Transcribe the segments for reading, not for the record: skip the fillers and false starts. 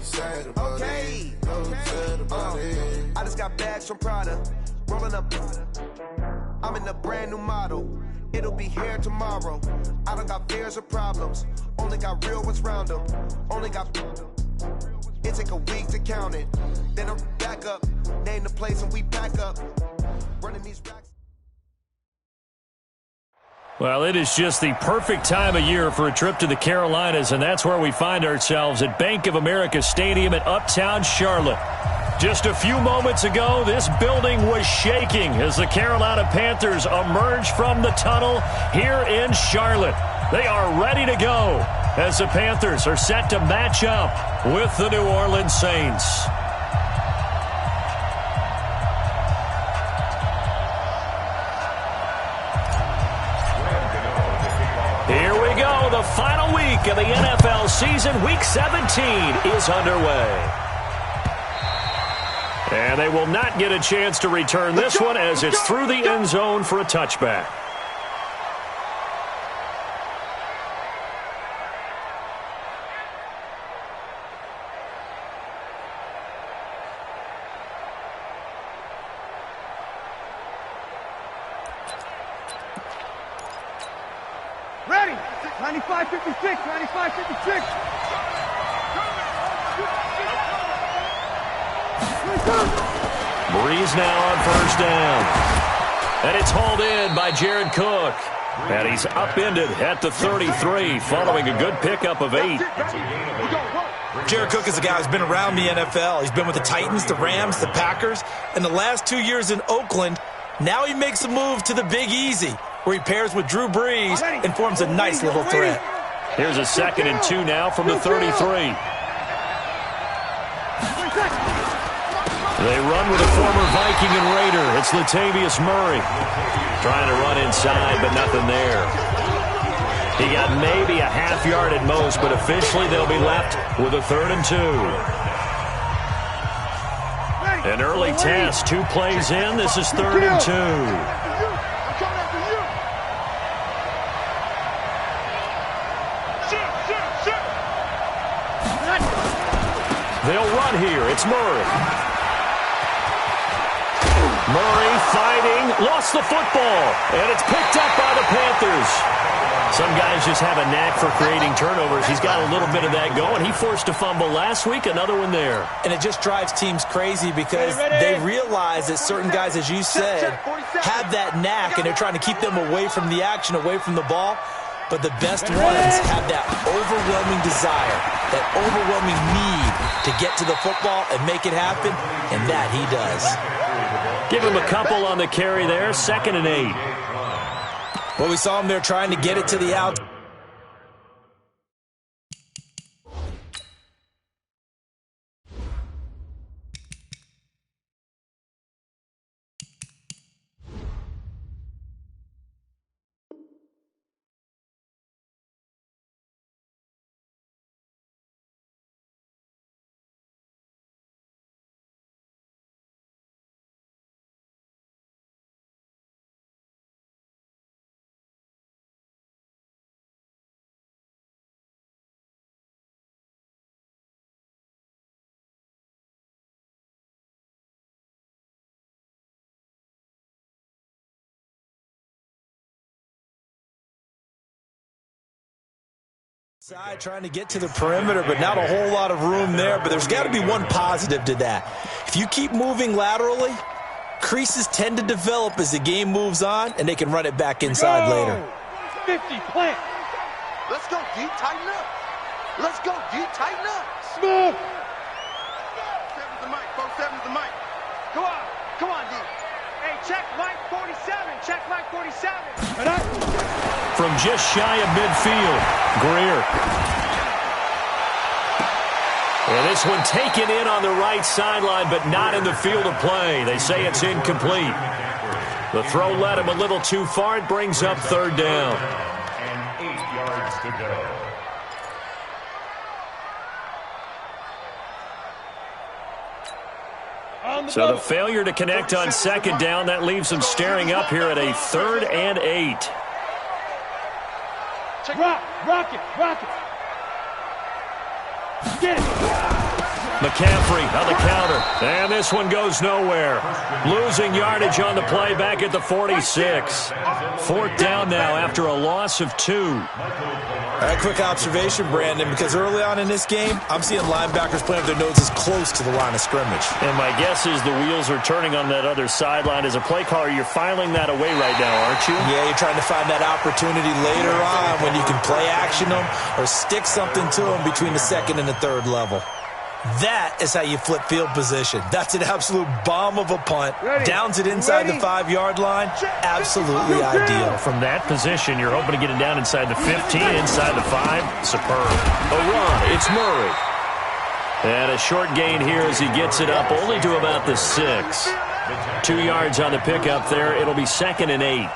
Okay. I just got bags from Prada. Rolling up. I'm in a brand new model. It'll be here tomorrow. I don't got fears or problems. Only got real ones round them. Only got. It take a week to count it. Then I'm back up. Name the place and we back up. Running these racks. Well, it is just the perfect time of year for a trip to the Carolinas, and that's where we find ourselves at Bank of America Stadium in Uptown Charlotte. Just a few moments ago, this building was shaking as the Carolina Panthers emerged from the tunnel here in Charlotte. They are ready to go as the Panthers are set to match up with the New Orleans Saints. Here we go. The final week of the NFL season. Week 17 is underway. And they will not get a chance to return this one as it's through the end zone for a touchback. Ready. 95-56, 95-56. Breeze now on first down. And it's hauled in by Jared Cook. And he's upended at the 33 following a good pickup of 8. Jared Cook is a guy who's been around the NFL. He's been with the Titans, the Rams, the Packers, and the last 2 years in Oakland. Now he makes a move to the Big Easy, where he pairs with Drew Brees and forms a nice little threat. Here's a 2nd and 2 now from the 33. They run with a former Viking and Raider. It's Latavius Murray. Trying to run inside, but nothing there. He got maybe a half yard at most, but officially they'll be left with a 3rd and 2. An early test, 2 plays in. This is 3rd and 2. They'll run here. It's Murray. Murray fighting, lost the football, and it's picked up by the Panthers. Some guys just have a knack for creating turnovers. He's got a little bit of that going. He forced a fumble last week, another one there. And it just drives teams crazy because they realize that certain guys, as you said, have that knack, and they're trying to keep them away from the action, away from the ball. But the best ones have that overwhelming desire, that overwhelming need to get to the football and make it happen, and that he does. Give him a couple on the carry there, 2nd and 8. Well, we saw him there trying to get it to the outside. Side trying to get to the perimeter, but not a whole lot of room there. But there's got to be one positive to that. If you keep moving laterally, creases tend to develop as the game moves on, and they can run it back inside later. 50, plant. Let's go, D. Tighten up. Let's go, D. Tighten up. Smooth. 7's the mic, folks. 7's the mic. Come on. Come on, D. Hey, check Mike 47. Check Mike 47. From just shy of midfield, Greer. And this one taken in on the right sideline, but not in the field of play. They say it's incomplete. The throw led him a little too far. It brings up 3rd down. And 8 yards to go. So the failure to connect on 2nd down, that leaves them staring up here at a 3rd and 8. Rock it. Get it. McCaffrey on the counter. And this one goes nowhere. Losing yardage on the play back at the 46. Fourth down now after a loss of 2. A quick observation, Brandon, because early on in this game, I'm seeing linebackers playing with their noses close to the line of scrimmage. And my guess is the wheels are turning on that other sideline. As a play caller, you're filing that away right now, aren't you? Yeah, you're trying to find that opportunity later on when you can play action them or stick something to them between the second and the third level. That is how you flip field position. That's an absolute bomb of a punt. Downs it inside the 5-yard line. Absolutely ideal. From that position, you're hoping to get it down inside the 15, inside the 5. Superb. A run. It's Murray. And a short gain here as he gets it up only to about the 6. 2 yards on the pickup there. It'll be 2nd and 8.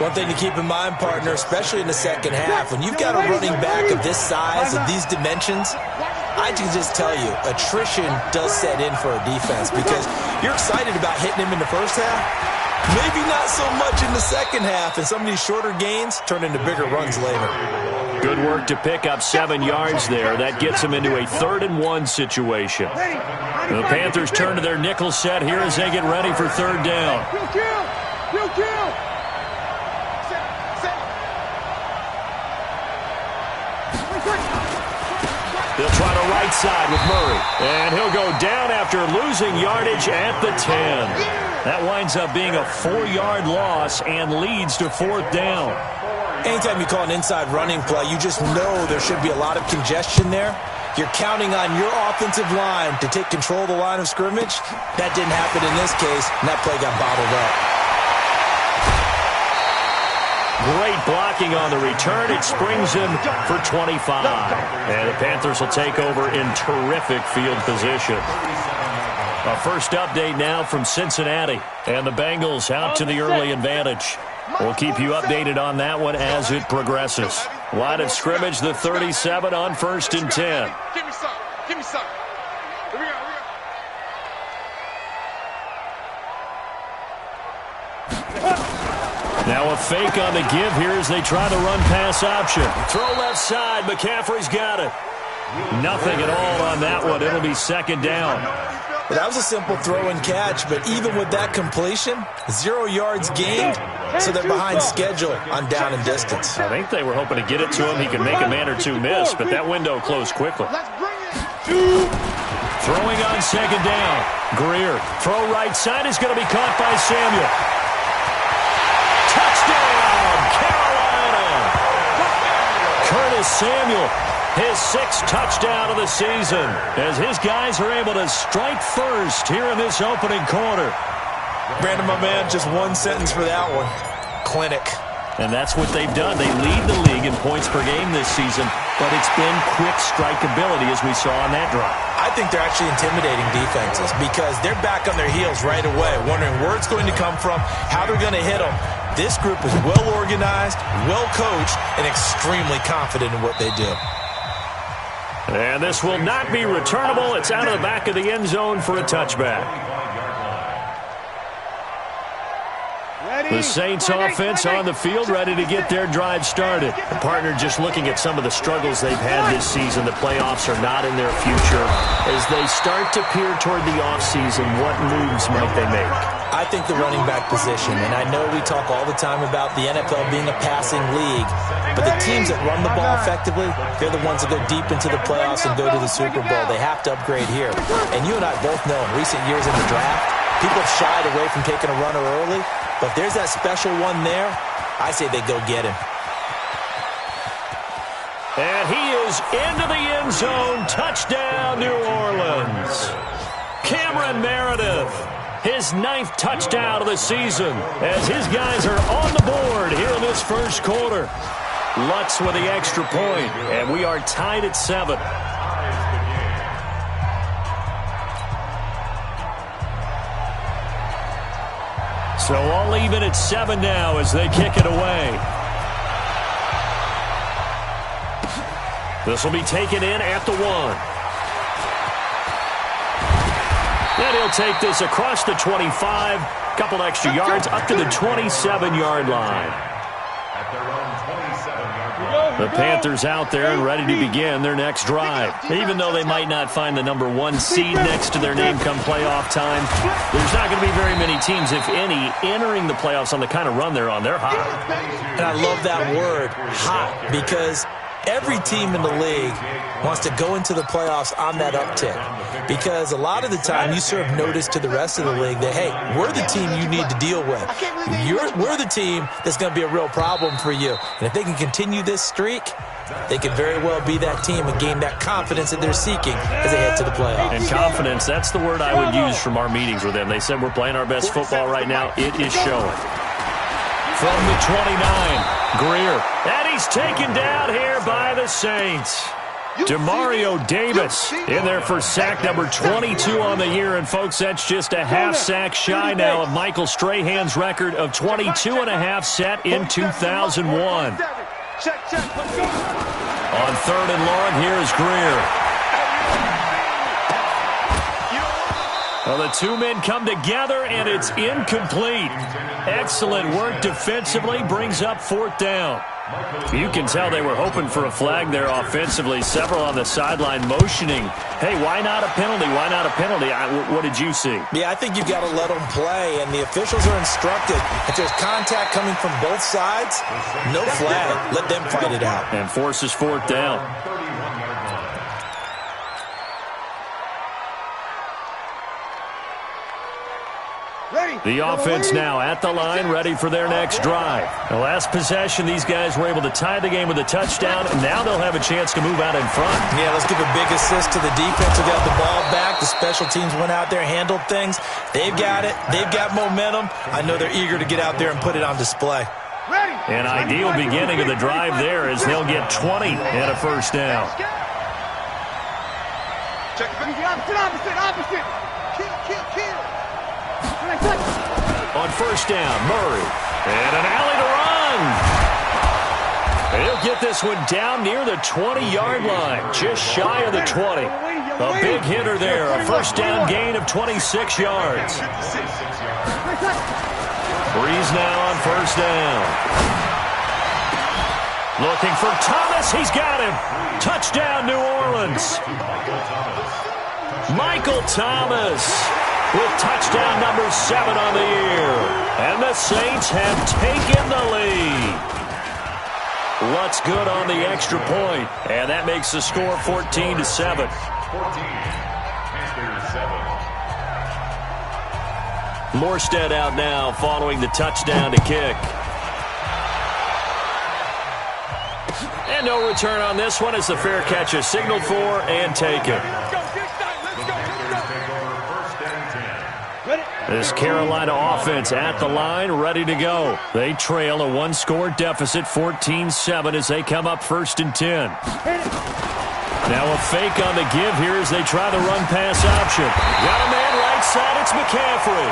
One thing to keep in mind, partner, especially in the second half, when you've got a running back of this size, of these dimensions, I can just tell you, attrition does set in for a defense because you're excited about hitting him in the first half. Maybe not so much in the second half, and some of these shorter gains turn into bigger runs later. Good work to pick up 7 yards there. That gets him into a 3rd and 1 situation. The Panthers turn to their nickel set here as they get ready for 3rd down. They'll try the right side with Murray. And he'll go down after losing yardage at the 10. That winds up being a 4-yard loss and leads to 4th down. Anytime you call an inside running play, you just know there should be a lot of congestion there. You're counting on your offensive line to take control of the line of scrimmage. That didn't happen in this case, and that play got bottled up. Great blocking on the return. It springs him for 25. And the Panthers will take over in terrific field position. A first update now from Cincinnati. And the Bengals out to the early advantage. We'll keep you updated on that one as it progresses. Line of scrimmage, the 37 on 1st and 10. Give me some. Give me some. Here we go. Now a fake on the give here as they try the run-pass option. Throw left side. McCaffrey's got it. Nothing at all on that one. It'll be 2nd down. Well, that was a simple throw and catch, but even with that completion, 0 yards gained, so they're behind schedule on down and distance. I think they were hoping to get it to him. He could make a man or two miss, but that window closed quickly. Throwing on 2nd down. Greer. Throw right side is going to be caught by Samuel. Touchdown, Carolina! Curtis Samuel, his 6th touchdown of the season, as his guys are able to strike first here in this opening quarter. Brandon, my man, just one sentence for that one. Clinic. And that's what they've done. They lead the league in points per game this season, but it's been quick strikeability as we saw on that drive. I think they're actually intimidating defenses because they're back on their heels right away, wondering where it's going to come from, how they're going to hit them. This group is well organized, well coached, and extremely confident in what they do. And this will not be returnable. It's out of the back of the end zone for a touchback. The Saints offense on the field, ready to get their drive started. The partner just looking at some of the struggles they've had this season. The playoffs are not in their future. As they start to peer toward the offseason, what moves might they make? I think the running back position, and I know we talk all the time about the NFL being a passing league, but the teams that run the ball effectively, they're the ones that go deep into the playoffs and go to the Super Bowl. They have to upgrade here. And you and I both know in recent years in the draft, people have shied away from taking a runner early. But there's that special one there. I say they go get him. And he is into the end zone. Touchdown, New Orleans. Cameron Meredith, his 9th touchdown of the season, as his guys are on the board here in this first quarter. Lutz with the extra point, and we are tied at 7. So all even at 7 now as they kick it away. This will be taken in at the 1. And he'll take this across the 25. Couple extra yards up to the 27-yard line. At their own 27-yard line. The Panthers out there and ready to begin their next drive. Even though they might not find the #1 seed next to their name come playoff time, there's not going to be very many teams, if any, entering the playoffs on the kind of run they're on. They're hot. And I love that word, hot, because every team in the league wants to go into the playoffs on that uptick, because a lot of the time you serve notice to the rest of the league that, hey, we're the team you need to deal with. We're the team that's going to be a real problem for you. And if they can continue this streak, they could very well be that team and gain that confidence that they're seeking as they head to the playoffs. And confidence, that's the word I would use from our meetings with them. They said we're playing our best football right now. It is showing. From the 29, Greer. And he's taken down here by the Saints. Demario Davis in there for sack number 22 on the year. And, folks, that's just a half sack shy now of Michael Strahan's record of 22.5 set in 2001. On 3rd and long, here's Greer. Well, the two men come together, and it's incomplete. Excellent work defensively, brings up 4th down. You can tell they were hoping for a flag there offensively. Several on the sideline motioning, hey, why not a penalty? Why not a penalty? What did you see? Yeah, I think you've got to let them play, and the officials are instructed. If there's contact coming from both sides, no flag. Let them fight it out. And forces 4th down. The offense now at the line, ready for their next drive. The last possession, these guys were able to tie the game with a touchdown, and now they'll have a chance to move out in front. Yeah, let's give a big assist to the defense who got the ball back. The special teams went out there, handled things. They've got it. They've got momentum. I know they're eager to get out there and put it on display. An ideal beginning of the drive there as they'll get 20 and a 1st down. Opposite. Kill. On 1st down, Murray. And an alley to run. He'll get this one down near the 20-yard line, just shy of the 20. A big hitter there, a 1st down gain of 26 yards. Breeze now on 1st down. Looking for Thomas. He's got him. Touchdown, New Orleans. Michael Thomas with touchdown number 7 on the year. And the Saints have taken the lead. What's good on the extra point? And that makes the score 14-7. Morstead out now following the touchdown to kick. And no return on this one as the fair catch is signaled for and taken. This Carolina offense at the line, ready to go. They trail a 1-score deficit, 14-7, as they come up 1st and 10. Now a fake on the give here as they try the run-pass option. Got a man right side, it's McCaffrey.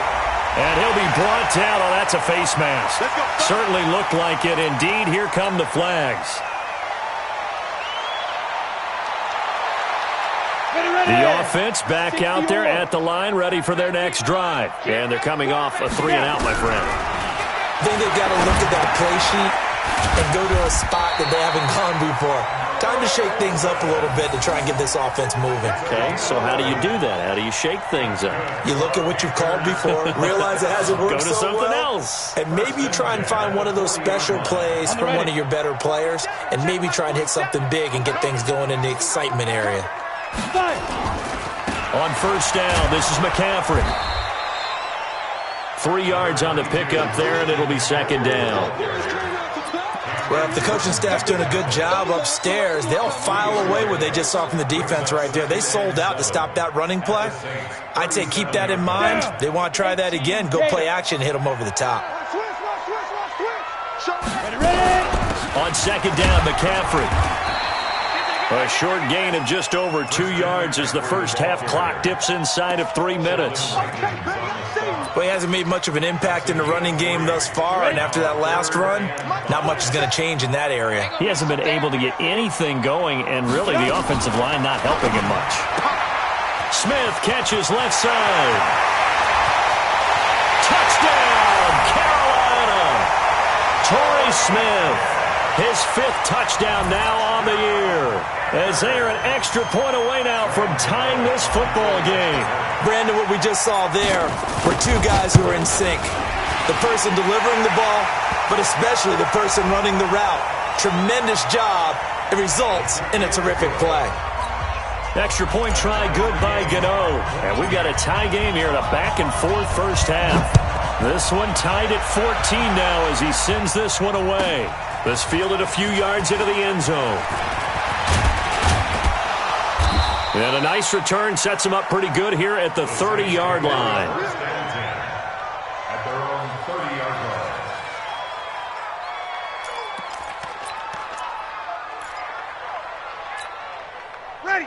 And he'll be brought down. Oh, that's a face mask. Certainly looked like it. Indeed, here come the flags. The offense back out there at the line, ready for their next drive. And they're coming off a 3-and-out, my friend. I think they've got to look at that play sheet and go to a spot that they haven't gone before. Time to shake things up a little bit to try and get this offense moving. Okay, so how do you do that? How do you shake things up? You look at what you've called before, realize it hasn't worked so well. Go to something else. And maybe you try and find one of those special plays from one of your better players, and maybe try and hit something big and get things going in the excitement area. On 1st down, this is McCaffrey. 3 yards on the pickup there, and it'll be 2nd down. Well, if the coaching staff's doing a good job upstairs, they'll file away what they just saw from the defense right there. They sold out to stop that running play. I'd say keep that in mind. They want to try that again. Go play action and hit them over the top. On 2nd down, McCaffrey. A short gain of just over 2 yards as the first half clock dips inside of 3 minutes. Well, he hasn't made much of an impact in the running game thus far, and after that last run, not much is going to change in that area. He hasn't been able to get anything going, and really the offensive line not helping him much. Smith catches left side. Touchdown, Carolina! Torrey Smith His 5th touchdown now on the year. As they are an extra point away now from tying this football game. Brandon, what we just saw there were two guys who are in sync. The person delivering the ball, but especially the person running the route. Tremendous job. It results in a terrific play. Extra point try good by Gano. And we've got a tie game here in a back-and-forth first half. This one tied at 14 now as he sends this one away. This fielded a few yards into the end zone. And a nice return sets him up pretty good here at the 30-yard line. At their own 30-yard line.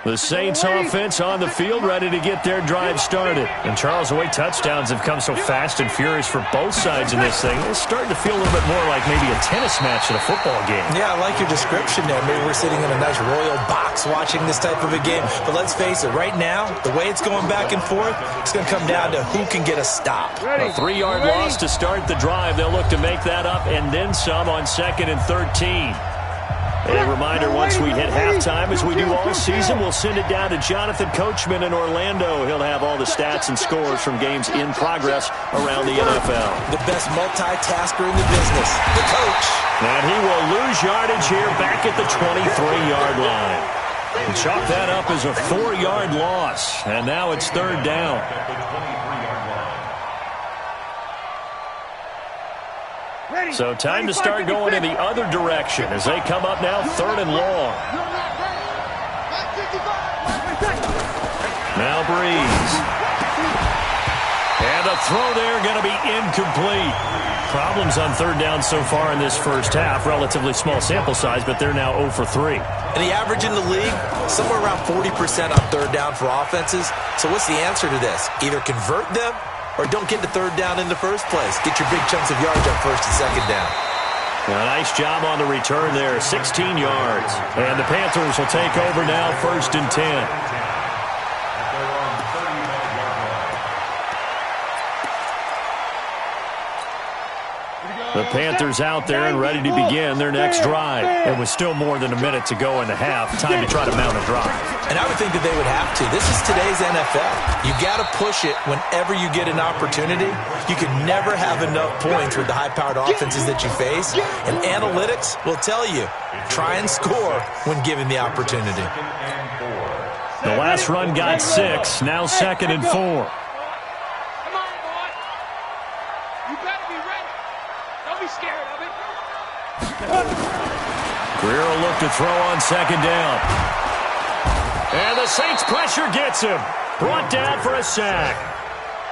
The Saints offense on the field, ready to get their drive started. And Charles, the way touchdowns have come so fast and furious for both sides in this thing, it's starting to feel a little bit more like maybe a tennis match in a football game. Yeah, I like your description there. Maybe we're sitting in a nice royal box watching this type of a game. But let's face it, right now, the way it's going back and forth, it's going to come down to who can get a stop. A 3-yard loss to start the drive. They'll look to make that up and then some on 2nd and 13. A reminder, once we hit halftime, as we do all season, we'll send it down to Jonathan Coachman in Orlando. He'll have all the stats and scores from games in progress around the NFL. The best multitasker in the business, the coach. And he will lose yardage here back at the 23-yard line. And chalk that up as a 4-yard loss. And now it's 3rd down. So time to start going in the other direction as they come up now 3rd and long. Now Breeze. And a throw there going to be incomplete. Problems on 3rd down so far in this first half. Relatively small sample size, but they're now 0 for 3. And the average in the league, somewhere around 40% on 3rd down for offenses. So what's the answer to this? Either convert them or don't get to 3rd down in the first place. Get your big chunks of yards on 1st and 2nd down. A nice job on the return there, 16 yards. And the Panthers will take over now, 1st and 10. The Panthers out there and ready to begin their next drive. And with still more than a minute to go in the half, time to try to mount a drive. And I would think that they would have to. This is today's NFL. You got to push it whenever you get an opportunity. You can never have enough points with the high-powered offenses that you face. And analytics will tell you, try and score when given the opportunity. The last run got 6, now 2nd and 4. Greer will look to throw on 2nd down. And the Saints pressure gets him. Brought down for a sack.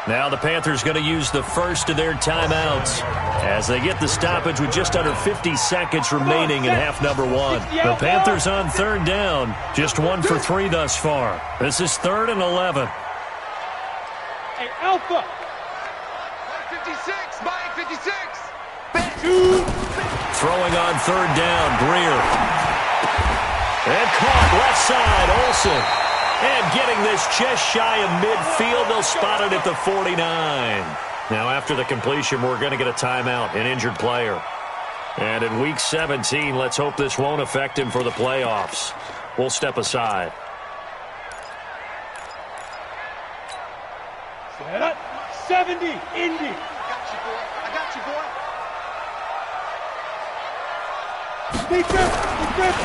Now the Panthers going to use the first of their timeouts as they get the stoppage with just under 50 seconds remaining in half number 1. The Panthers on 3rd down, just 1 for 3 thus far. This is 3rd and 11. Hey, Alpha. 56, Mike 56. Throwing on 3rd down, Greer. And caught left side, Olsen. And getting this just shy of midfield, they'll spot it at the 49. Now after the completion, we're going to get a timeout, an injured player. And in week 17, let's hope this won't affect him for the playoffs. We'll step aside. Set up. 70, Indy. I got you, boy.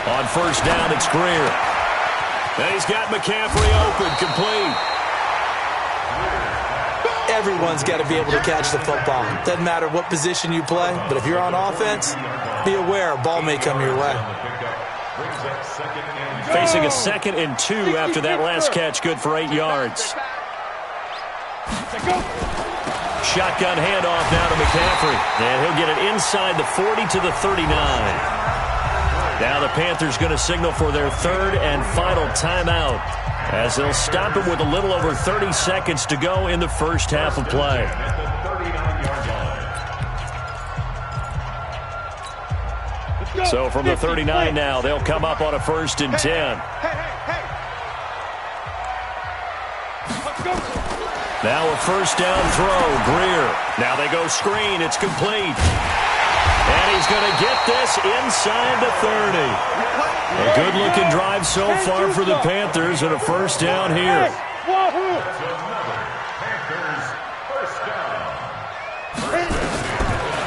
On 1st down, it's Greer. And he's got McCaffrey open, complete. Everyone's got to be able to catch the football. Doesn't matter what position you play, but if you're on offense, be aware a ball may come your way. Facing a 2nd and 2 after that last catch, good for 8 yards. Shotgun handoff now to McCaffrey. And he'll get it inside the 40 to the 39. Now the Panthers going to signal for their 3rd and final timeout as they'll stop him with a little over 30 seconds to go in the first half of play. So from the 39 now, they'll come up on a 1st and 10. Now a 1st down throw, Greer. Now they go screen, it's complete. And he's going to get this inside the 30. A good-looking drive so far for the Panthers and a first down here.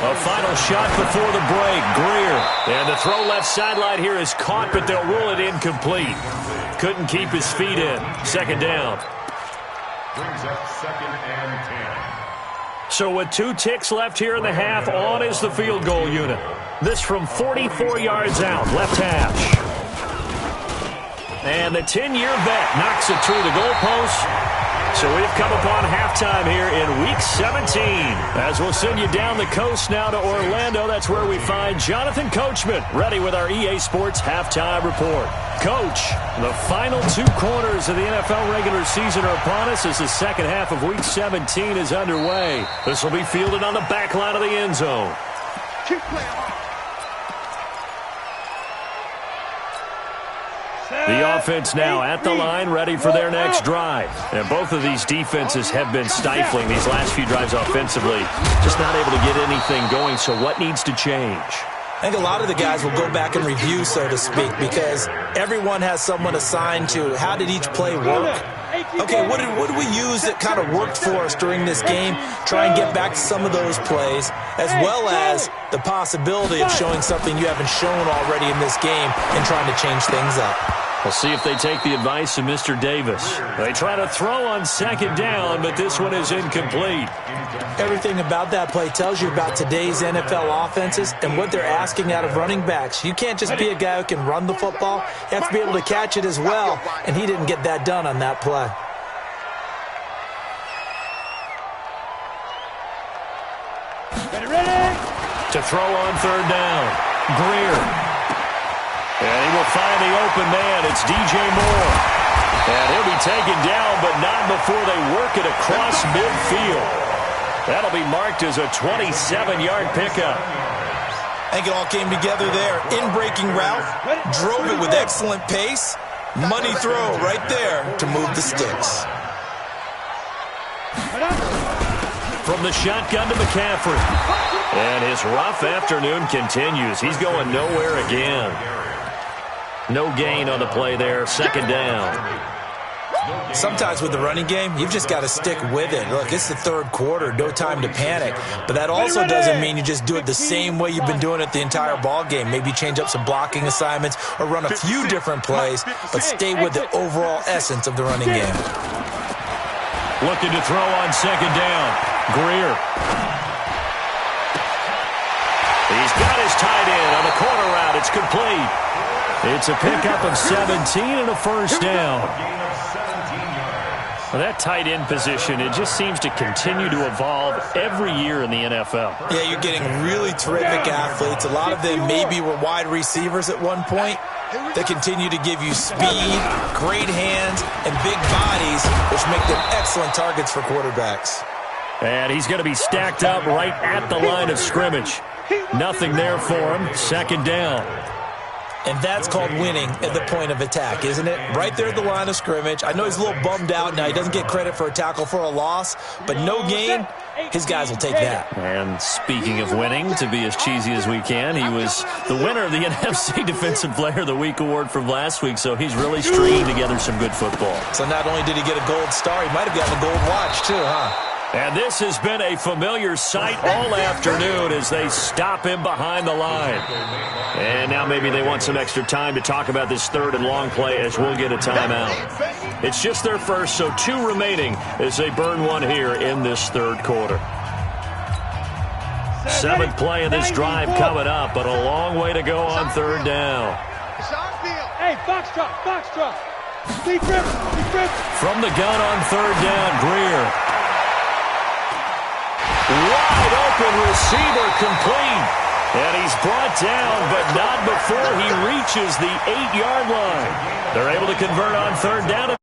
A final shot before the break. Greer. And the throw left sideline here is caught, but they'll rule it incomplete. Couldn't keep his feet in. Second down. Brings up 2nd and 10. So with 2 ticks left here in the half, on is the field goal unit. This from 44 yards out, left hash. And the 10-year vet knocks it through the goalpost. So we've come upon halftime here in Week 17. As we'll send you down the coast now to Orlando, that's where we find Jonathan Coachman, ready with our EA Sports Halftime Report. Coach, the final 2 quarters of the NFL regular season are upon us as the second half of Week 17 is underway. This will be fielded on the back line of the end zone. Keep playing hard. The offense now at the line, ready for their next drive. And both of these defenses have been stifling these last few drives offensively. Just not able to get anything going, so what needs to change? I think a lot of the guys will go back and review, so to speak, because everyone has someone assigned to how did each play work. Okay, what did we use that kind of worked for us during this game? Try and get back to some of those plays, as well as the possibility of showing something you haven't shown already in this game and trying to change things up. We'll see if they take the advice of Mr. Davis. They try to throw on second down, but this one is incomplete. Everything about that play tells you about today's NFL offenses and what they're asking out of running backs. You can't just be a guy who can run the football. You have to be able to catch it as well, and he didn't get that done on that play. To throw on third down, Greer. And he will find the open man. It's DJ Moore. And he'll be taken down, but not before they work it across midfield. That'll be marked as a 27-yard pickup. I think it all came together there. In-breaking route, drove it with excellent pace. Money throw right there to move the sticks. From the shotgun to McCaffrey. And his rough afternoon continues. He's going nowhere again. No gain on the play there. Second down. Sometimes with the running game, you've just got to stick with it. Look, it's the third quarter, no time to panic. But that also doesn't mean you just do it the same way you've been doing it the entire ball game. Maybe change up some blocking assignments or run a few different plays, but stay with the overall essence of the running game. Looking to throw on second down. Greer. He's got his tight end on the corner route. It's complete. It's a pickup of 17 and a first down. Well, that tight end position, it just seems to continue to evolve every year in the NFL. Yeah, you're getting really terrific athletes. A lot of them maybe were wide receivers at one point. They continue to give you speed, great hands, and big bodies, which make them excellent targets for quarterbacks. And he's going to be stacked up right at the line of scrimmage. Nothing there for him. Second down. And that's called winning at the point of attack, isn't it? Right there at the line of scrimmage. I know he's a little bummed out now. He doesn't get credit for a tackle for a loss, but no gain, his guys will take that. And speaking of winning, to be as cheesy as we can, he was the winner of the NFC Defensive Player of the Week award from last week, so he's really stringing together some good football. So not only did he get a gold star, he might have gotten a gold watch too, huh? And this has been a familiar sight all afternoon as they stop him behind the line. And now maybe they want some extra time to talk about this third and long play as we'll get a timeout. It's just their first, so 2 remaining as they burn one here in this third quarter. 7th play of this drive coming up, but a long way to go on third down. Hey, box drop. Deep rip. From the gun on third down, Greer. Wide open receiver complete. And he's brought down, but not before he reaches the 8-yard line. They're able to convert on third down.